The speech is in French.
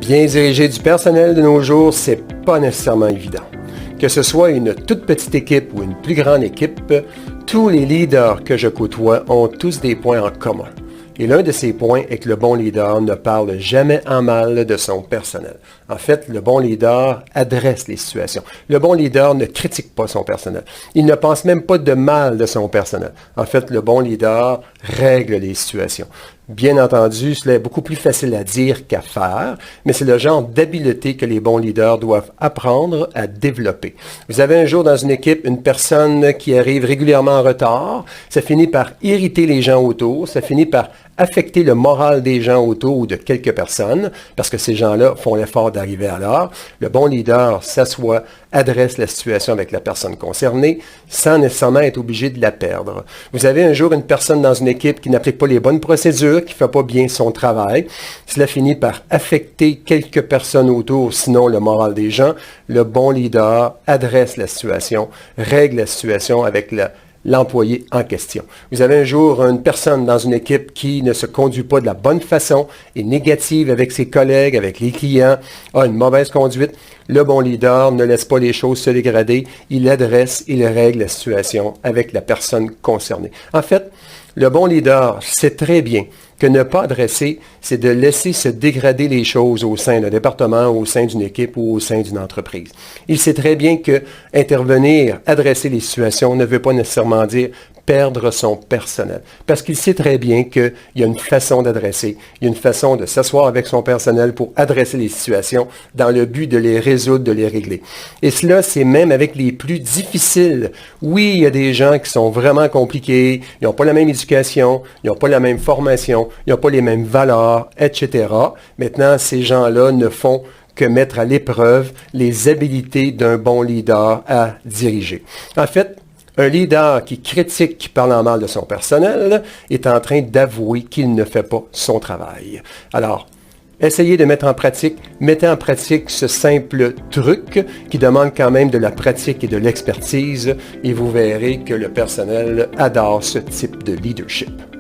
Bien diriger du personnel de nos jours, c'est pas nécessairement évident. Que ce soit une toute petite équipe ou une plus grande équipe, tous les leaders que je côtoie ont tous des points en commun. Et l'un de ces points est que le bon leader ne parle jamais en mal de son personnel. En fait, le bon leader adresse les situations. Le bon leader ne critique pas son personnel. Il ne pense même pas de mal de son personnel. En fait, le bon leader règle les situations. Bien entendu, cela est beaucoup plus facile à dire qu'à faire, mais c'est le genre d'habileté que les bons leaders doivent apprendre à développer. Vous avez un jour dans une équipe une personne qui arrive régulièrement en retard, ça finit par irriter les gens autour, ça finit par affecter le moral des gens autour ou de quelques personnes, parce que ces gens-là font l'effort d'arriver à l'heure. Le bon leader s'assoit, adresse la situation avec la personne concernée, sans nécessairement être obligé de la perdre. Vous avez un jour une personne dans une équipe qui n'applique pas les bonnes procédures, qui ne fait pas bien son travail. Cela finit par affecter quelques personnes autour, sinon le moral des gens. Le bon leader adresse la situation, règle la situation avec l'employé en question. Vous avez un jour une personne dans une équipe qui ne se conduit pas de la bonne façon, est négative avec ses collègues, avec les clients, a une mauvaise conduite. Le bon leader ne laisse pas les choses se dégrader, il adresse, il règle la situation avec la personne concernée. En fait, le bon leader sait très bien que ne pas adresser, c'est de laisser se dégrader les choses au sein d'un département, au sein d'une équipe ou au sein d'une entreprise. Il sait très bien que intervenir, adresser les situations ne veut pas nécessairement dire perdre son personnel. Parce qu'il sait très bien qu'il y a une façon d'adresser, il y a une façon de s'asseoir avec son personnel pour adresser les situations dans le but de les résoudre, de les régler. Et cela, c'est même avec les plus difficiles. Oui, il y a des gens qui sont vraiment compliqués, ils n'ont pas la même éducation, ils n'ont pas la même formation, ils n'ont pas les mêmes valeurs, etc. Maintenant, ces gens-là ne font que mettre à l'épreuve les habiletés d'un bon leader à diriger. En fait, un leader qui critique, qui parle en mal de son personnel, est en train d'avouer qu'il ne fait pas son travail. Alors, essayez de mettez en pratique ce simple truc qui demande quand même de la pratique et de l'expertise et vous verrez que le personnel adore ce type de leadership.